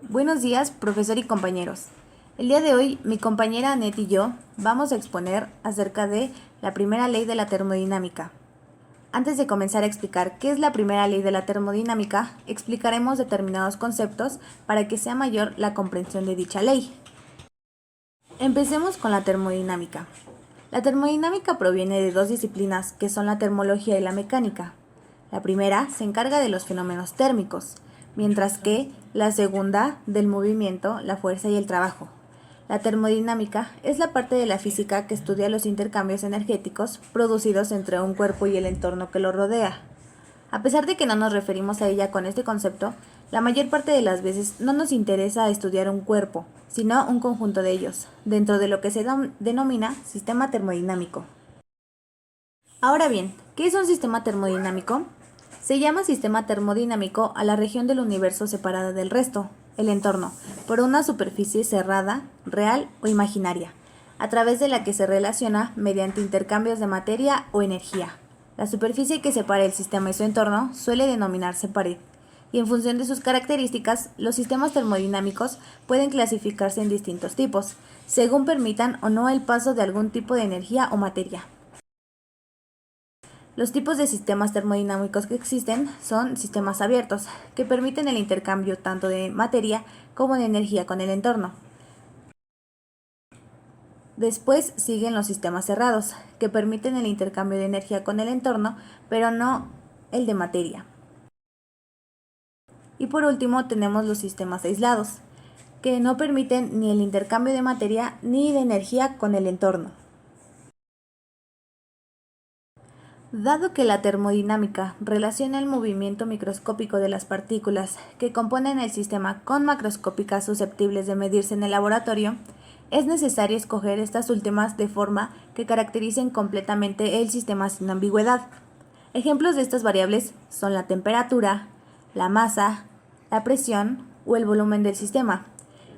Buenos días, profesor y compañeros. El día de hoy, mi compañera Anet y yo vamos a exponer acerca de la primera ley de la termodinámica. Antes de comenzar a explicar qué es la primera ley de la termodinámica, explicaremos determinados conceptos para que sea mayor la comprensión de dicha ley. Empecemos con la termodinámica. La termodinámica proviene de dos disciplinas que son la termología y la mecánica. La primera se encarga de los fenómenos térmicos, mientras que la segunda del movimiento, la fuerza y el trabajo. La termodinámica es la parte de la física que estudia los intercambios energéticos producidos entre un cuerpo y el entorno que lo rodea. A pesar de que no nos referimos a ella con este concepto, la mayor parte de las veces no nos interesa estudiar un cuerpo, sino un conjunto de ellos, dentro de lo que se denomina sistema termodinámico. Ahora bien, ¿qué es un sistema termodinámico? Se llama sistema termodinámico a la región del universo separada del resto, el entorno, por una superficie cerrada, real o imaginaria, a través de la que se relaciona mediante intercambios de materia o energía. La superficie que separa el sistema y su entorno suele denominarse pared, y en función de sus características, los sistemas termodinámicos pueden clasificarse en distintos tipos, según permitan o no el paso de algún tipo de energía o materia. Los tipos de sistemas termodinámicos que existen son sistemas abiertos, que permiten el intercambio tanto de materia como de energía con el entorno. Después siguen los sistemas cerrados, que permiten el intercambio de energía con el entorno, pero no el de materia. Y por último tenemos los sistemas aislados, que no permiten ni el intercambio de materia ni de energía con el entorno. Dado que la termodinámica relaciona el movimiento microscópico de las partículas que componen el sistema con macroscópicas susceptibles de medirse en el laboratorio, es necesario escoger estas últimas de forma que caractericen completamente el sistema sin ambigüedad. Ejemplos de estas variables son la temperatura, la masa, la presión o el volumen del sistema,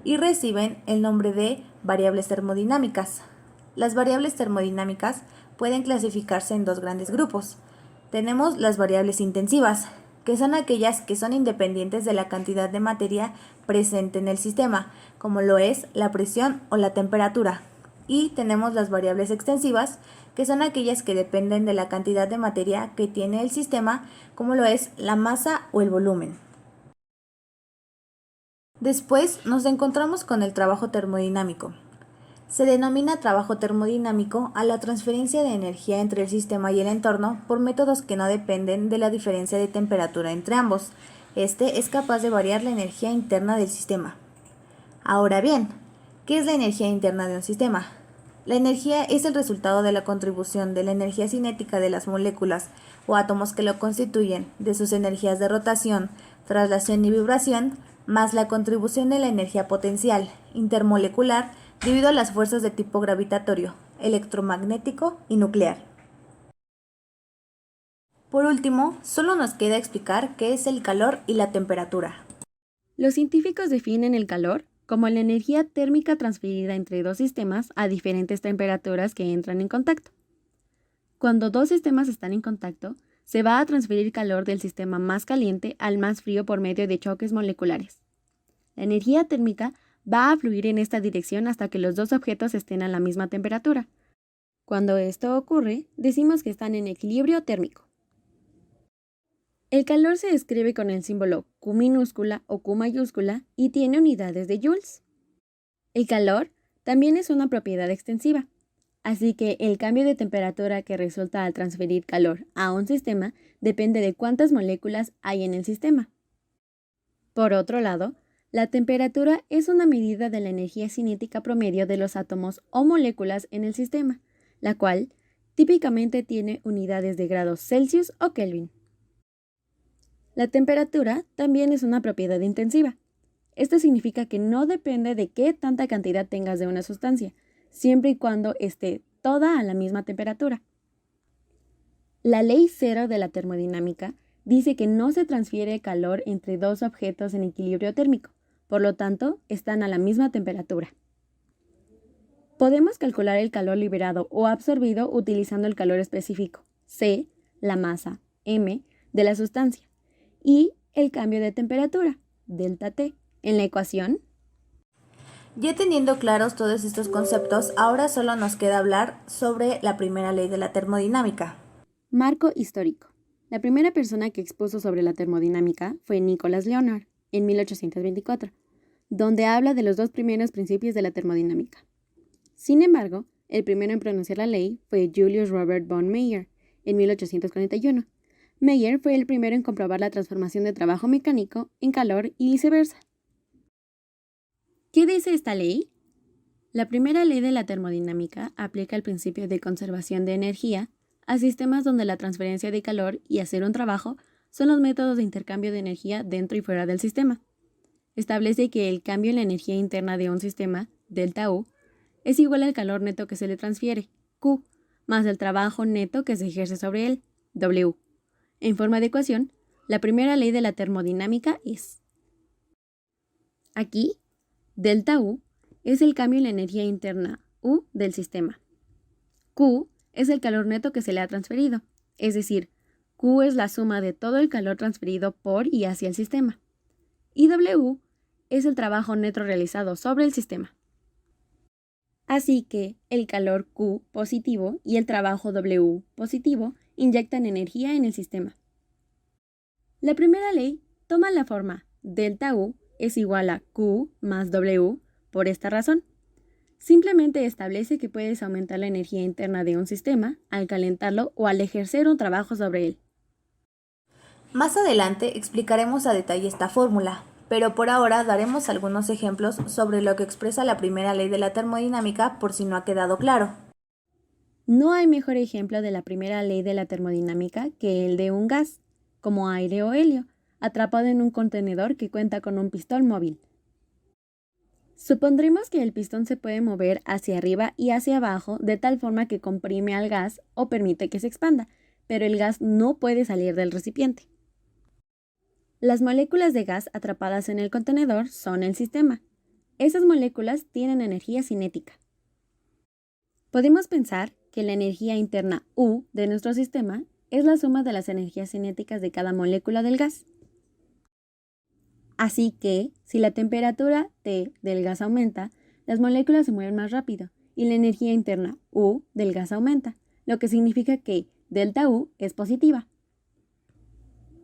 y reciben el nombre de variables termodinámicas. Las variables termodinámicas pueden clasificarse en dos grandes grupos. Tenemos las variables intensivas, que son aquellas que son independientes de la cantidad de materia presente en el sistema, como lo es la presión o la temperatura. Y tenemos las variables extensivas, que son aquellas que dependen de la cantidad de materia que tiene el sistema, como lo es la masa o el volumen. Después nos encontramos con el trabajo termodinámico. Se denomina trabajo termodinámico a la transferencia de energía entre el sistema y el entorno por métodos que no dependen de la diferencia de temperatura entre ambos. Este es capaz de variar la energía interna del sistema. Ahora bien, ¿qué es la energía interna de un sistema? La energía es el resultado de la contribución de la energía cinética de las moléculas o átomos que lo constituyen, de sus energías de rotación, traslación y vibración, más la contribución de la energía potencial, intermolecular, debido a las fuerzas de tipo gravitatorio, electromagnético y nuclear. Por último, solo nos queda explicar qué es el calor y la temperatura. Los científicos definen el calor como la energía térmica transferida entre dos sistemas a diferentes temperaturas que entran en contacto. Cuando dos sistemas están en contacto, se va a transferir calor del sistema más caliente al más frío por medio de choques moleculares. La energía térmica va a fluir en esta dirección hasta que los dos objetos estén a la misma temperatura. Cuando esto ocurre, decimos que están en equilibrio térmico. El calor se escribe con el símbolo Q minúscula o Q mayúscula y tiene unidades de joules. El calor también es una propiedad extensiva, así que el cambio de temperatura que resulta al transferir calor a un sistema depende de cuántas moléculas hay en el sistema. Por otro lado, la temperatura es una medida de la energía cinética promedio de los átomos o moléculas en el sistema, la cual típicamente tiene unidades de grados Celsius o Kelvin. La temperatura también es una propiedad intensiva. Esto significa que no depende de qué tanta cantidad tengas de una sustancia, siempre y cuando esté toda a la misma temperatura. La ley cero de la termodinámica dice que no se transfiere calor entre dos objetos en equilibrio térmico, por lo tanto, están a la misma temperatura. Podemos calcular el calor liberado o absorbido utilizando el calor específico, C, la masa, m, de la sustancia, y el cambio de temperatura, delta T, En la ecuación, Ya teniendo claros todos estos conceptos, ahora solo nos queda hablar sobre la primera ley de la termodinámica. marco histórico. La primera persona que expuso sobre la termodinámica fue Nicholas Leonard, en 1824, donde habla de los dos primeros principios de la termodinámica. Sin embargo, el primero en pronunciar la ley fue Julius Robert von Mayer, en 1841. Mayer fue el primero en comprobar la transformación de trabajo mecánico en calor y viceversa. ¿Qué dice esta ley? La primera ley de la termodinámica aplica el principio de conservación de energía a sistemas donde la transferencia de calor y hacer un trabajo son los métodos de intercambio de energía dentro y fuera del sistema. Establece que el cambio en la energía interna de un sistema, delta U, es igual al calor neto que se le transfiere, Q, más el trabajo neto que se ejerce sobre él, W. En forma de ecuación, la primera ley de la termodinámica es: aquí, delta U es el cambio en la energía interna U del sistema. Q es el calor neto que se le ha transferido, es decir, Q es la suma de todo el calor transferido por y hacia el sistema. Y W es el trabajo neto realizado sobre el sistema. Así que el calor Q positivo y el trabajo W positivo inyectan energía en el sistema. La primera ley toma la forma delta U es igual a Q más W por esta razón. Simplemente establece que puedes aumentar la energía interna de un sistema al calentarlo o al ejercer un trabajo sobre él. Más adelante explicaremos a detalle esta fórmula, pero por ahora daremos algunos ejemplos sobre lo que expresa la primera ley de la termodinámica por si no ha quedado claro. No hay mejor ejemplo de la primera ley de la termodinámica que el de un gas, como aire o helio, atrapado en un contenedor que cuenta con un pistón móvil. Supondremos que el pistón se puede mover hacia arriba y hacia abajo de tal forma que comprime al gas o permite que se expanda, pero el gas no puede salir del recipiente. Las moléculas de gas atrapadas en el contenedor son el sistema. Esas moléculas tienen energía cinética. Podemos pensar que la energía interna U de nuestro sistema es la suma de las energías cinéticas de cada molécula del gas. Así que, si la temperatura T del gas aumenta, las moléculas se mueven más rápido y la energía interna U del gas aumenta, lo que significa que delta U es positiva.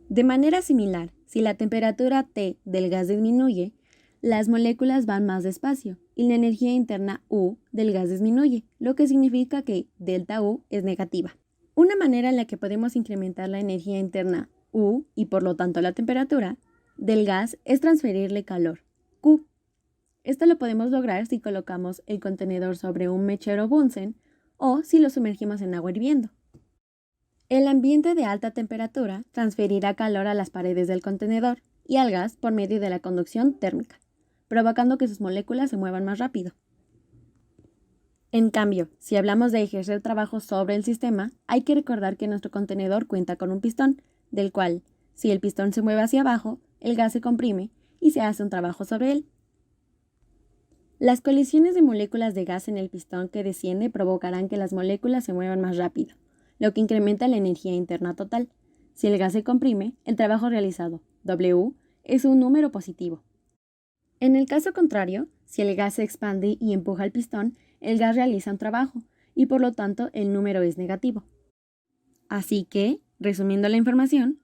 De manera similar, si la temperatura T del gas disminuye, las moléculas van más despacio y la energía interna U del gas disminuye, lo que significa que delta U es negativa. Una manera en la que podemos incrementar la energía interna U y por lo tanto la temperatura del gas es transferirle calor, Q. Esto lo podemos lograr si colocamos el contenedor sobre un mechero Bunsen o si lo sumergimos en agua hirviendo. El ambiente de alta temperatura transferirá calor a las paredes del contenedor y al gas por medio de la conducción térmica, provocando que sus moléculas se muevan más rápido. En cambio, si hablamos de ejercer trabajo sobre el sistema, hay que recordar que nuestro contenedor cuenta con un pistón, del cual, si el pistón se mueve hacia abajo, el gas se comprime y se hace un trabajo sobre él. Las colisiones de moléculas de gas en el pistón que desciende provocarán que las moléculas se muevan más rápido, lo que incrementa la energía interna total. Si el gas se comprime, el trabajo realizado, W, es un número positivo. En el caso contrario, si el gas se expande y empuja el pistón, el gas realiza un trabajo y por lo tanto el número es negativo. Así que, resumiendo la información,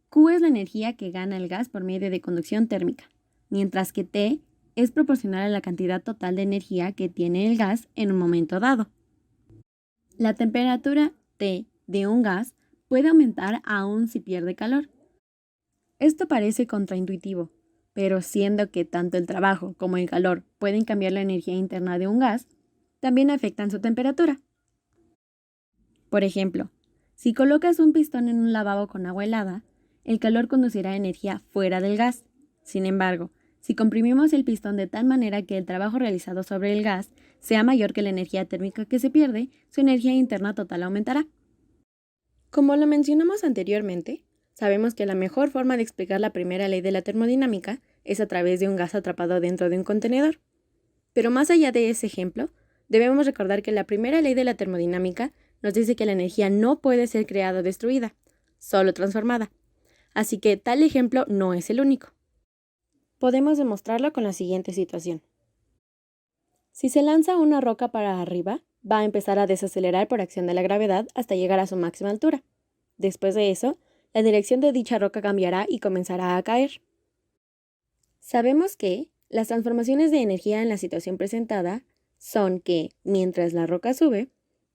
Q es la energía que gana el gas por medio de conducción térmica, mientras que T es proporcional a la cantidad total de energía que tiene el gas en un momento dado. La temperatura T de un gas puede aumentar aún si pierde calor. Esto parece contraintuitivo, pero siendo que tanto el trabajo como el calor pueden cambiar la energía interna de un gas, también afectan su temperatura. Por ejemplo, si colocas un pistón en un lavabo con agua helada, el calor conducirá energía fuera del gas. Sin embargo, si comprimimos el pistón de tal manera que el trabajo realizado sobre el gas sea mayor que la energía térmica que se pierde, su energía interna total aumentará. Como lo mencionamos anteriormente, sabemos que la mejor forma de explicar la primera ley de la termodinámica es a través de un gas atrapado dentro de un contenedor. Pero más allá de ese ejemplo, debemos recordar que la primera ley de la termodinámica nos dice que la energía no puede ser creada o destruida, solo transformada. Así que tal ejemplo no es el único. Podemos demostrarlo con la siguiente situación. Si se lanza una roca para arriba, va a empezar a desacelerar por acción de la gravedad hasta llegar a su máxima altura. Después de eso, la dirección de dicha roca cambiará y comenzará a caer. Sabemos que las transformaciones de energía en la situación presentada son que, mientras la roca sube,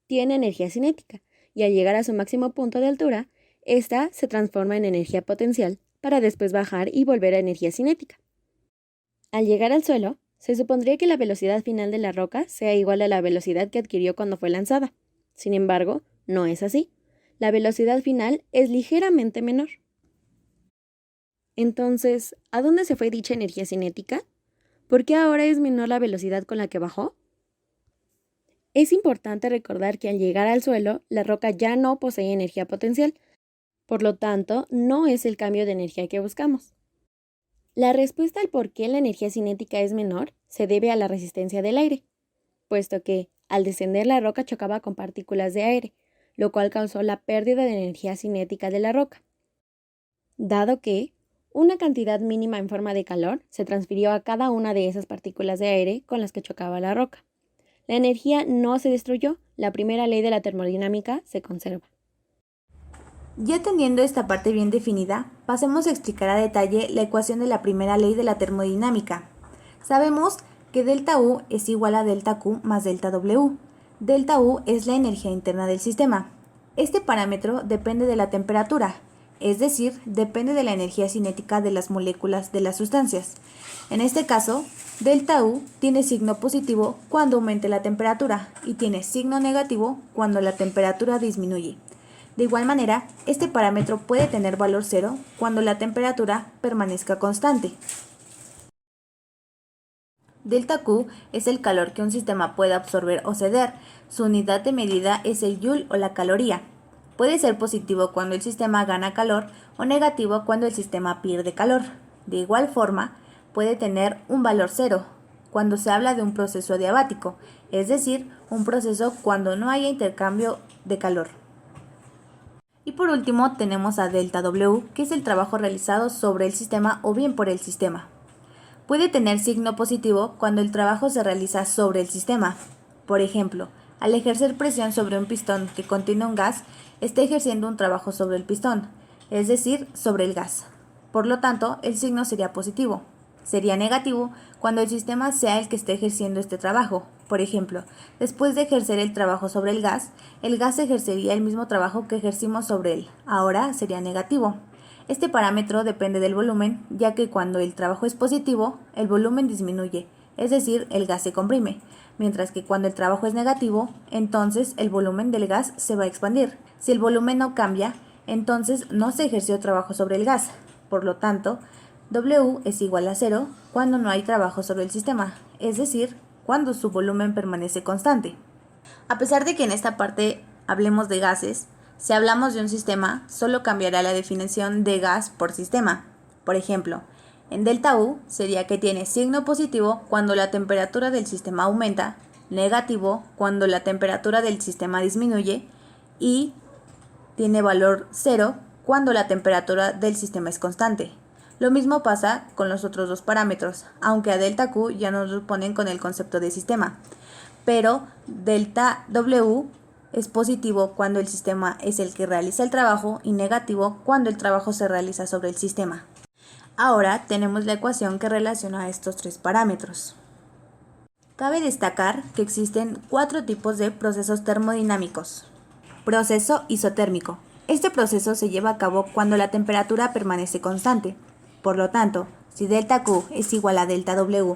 tiene energía cinética, y al llegar a su máximo punto de altura, ésta se transforma en energía potencial para después bajar y volver a energía cinética. Al llegar al suelo, se supondría que la velocidad final de la roca sea igual a la velocidad que adquirió cuando fue lanzada. Sin embargo, no es así. La velocidad final es ligeramente menor. Entonces, ¿a dónde se fue dicha energía cinética? ¿Por qué ahora es menor la velocidad con la que bajó? Es importante recordar que al llegar al suelo, la roca ya no posee energía potencial, por lo tanto, no es el cambio de energía que buscamos. La respuesta al por qué la energía cinética es menor se debe a la resistencia del aire, puesto que, al descender la roca chocaba con partículas de aire, lo cual causó la pérdida de energía cinética de la roca. Dado que una cantidad mínima en forma de calor se transfirió a cada una de esas partículas de aire con las que chocaba la roca. La energía no se destruyó, la primera ley de la termodinámica se conserva. Ya teniendo esta parte bien definida, pasemos a explicar a detalle la ecuación de la primera ley de la termodinámica. Sabemos que delta U es igual a delta Q más delta W. Delta U es la energía interna del sistema. Este parámetro depende de la temperatura, es decir, depende de la energía cinética de las moléculas de las sustancias. En este caso, delta U tiene signo positivo cuando aumente la temperatura y tiene signo negativo cuando la temperatura disminuye. De igual manera, este parámetro puede tener valor cero cuando la temperatura permanezca constante. Delta Q es el calor que un sistema puede absorber o ceder. Su unidad de medida es el joule o la caloría. Puede ser positivo cuando el sistema gana calor o negativo cuando el sistema pierde calor. De igual forma, puede tener un valor cero cuando se habla de un proceso adiabático, es decir, un proceso cuando no haya intercambio de calor. Y por último tenemos a delta W, que es el trabajo realizado sobre el sistema o bien por el sistema. Puede tener signo positivo cuando el trabajo se realiza sobre el sistema. Por ejemplo, al ejercer presión sobre un pistón que contiene un gas, está ejerciendo un trabajo sobre el pistón, es decir, sobre el gas. Por lo tanto, el signo sería positivo. Sería negativo cuando el sistema sea el que esté ejerciendo este trabajo. Por ejemplo, después de ejercer el trabajo sobre el gas ejercería el mismo trabajo que ejercimos sobre él. Ahora sería negativo. Este parámetro depende del volumen, ya que cuando el trabajo es positivo, el volumen disminuye, es decir, el gas se comprime, mientras que cuando el trabajo es negativo, entonces el volumen del gas se va a expandir. Si el volumen no cambia, entonces no se ejerció trabajo sobre el gas. Por lo tanto, W es igual a 0 cuando no hay trabajo sobre el sistema, es decir, cuando su volumen permanece constante. A pesar de que en esta parte hablemos de gases, si hablamos de un sistema, solo cambiará la definición de gas por sistema. Por ejemplo, en delta U sería que tiene signo positivo cuando la temperatura del sistema aumenta, negativo cuando la temperatura del sistema disminuye y tiene valor 0 cuando la temperatura del sistema es constante. Lo mismo pasa con los otros dos parámetros, aunque a delta Q ya nos lo ponen con el concepto de sistema. Pero delta W es positivo cuando el sistema es el que realiza el trabajo y negativo cuando el trabajo se realiza sobre el sistema. Ahora tenemos la ecuación que relaciona estos tres parámetros. Cabe destacar que existen 4 tipos de procesos termodinámicos. Proceso isotérmico. Este proceso se lleva a cabo cuando la temperatura permanece constante. Por lo tanto, si delta Q es igual a delta W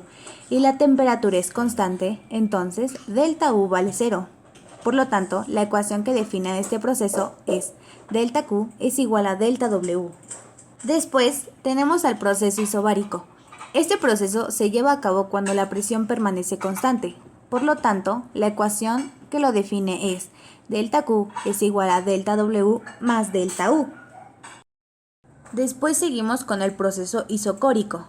y la temperatura es constante, entonces delta U vale 0. Por lo tanto, la ecuación que define este proceso es delta Q es igual a delta W. Después tenemos al proceso isobárico. Este proceso se lleva a cabo cuando la presión permanece constante. Por lo tanto, la ecuación que lo define es delta Q es igual a delta W más delta U. Después seguimos con el proceso isocórico,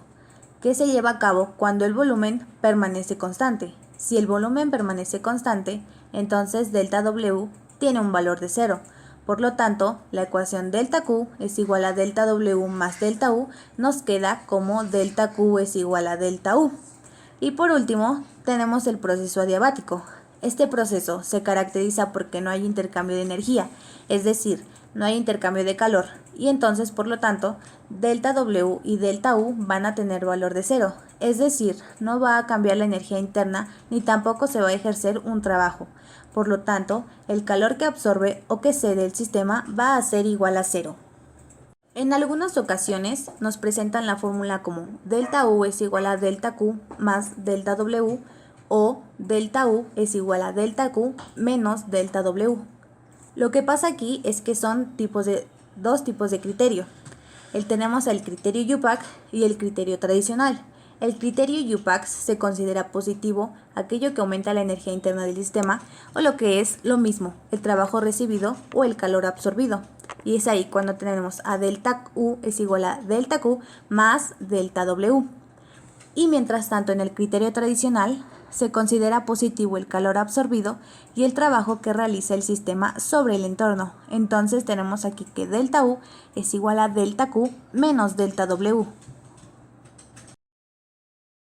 que se lleva a cabo cuando el volumen permanece constante. Si el volumen permanece constante, entonces delta W tiene un valor de 0. Por lo tanto, la ecuación delta Q es igual a delta W más delta U nos queda como delta Q es igual a delta U. Y por último, tenemos el proceso adiabático. Este proceso se caracteriza porque no hay intercambio de energía, es decir, no hay intercambio de calor, y entonces, por lo tanto, delta W y delta U van a tener valor de cero, es decir, no va a cambiar la energía interna ni tampoco se va a ejercer un trabajo. Por lo tanto, el calor que absorbe o que cede el sistema va a ser igual a cero. En algunas ocasiones nos presentan la fórmula como delta U es igual a delta Q más delta W o delta U es igual a delta Q menos delta W. Lo que pasa aquí es que son dos tipos de criterio. Tenemos el criterio YUPAC y el criterio tradicional. El criterio YUPAC se considera positivo aquello que aumenta la energía interna del sistema o lo que es lo mismo, el trabajo recibido o el calor absorbido. Y es ahí cuando tenemos a delta U es igual a delta Q más delta W. Y mientras tanto en el criterio tradicional se considera positivo el calor absorbido y el trabajo que realiza el sistema sobre el entorno. Entonces tenemos aquí que delta U es igual a delta Q menos delta W.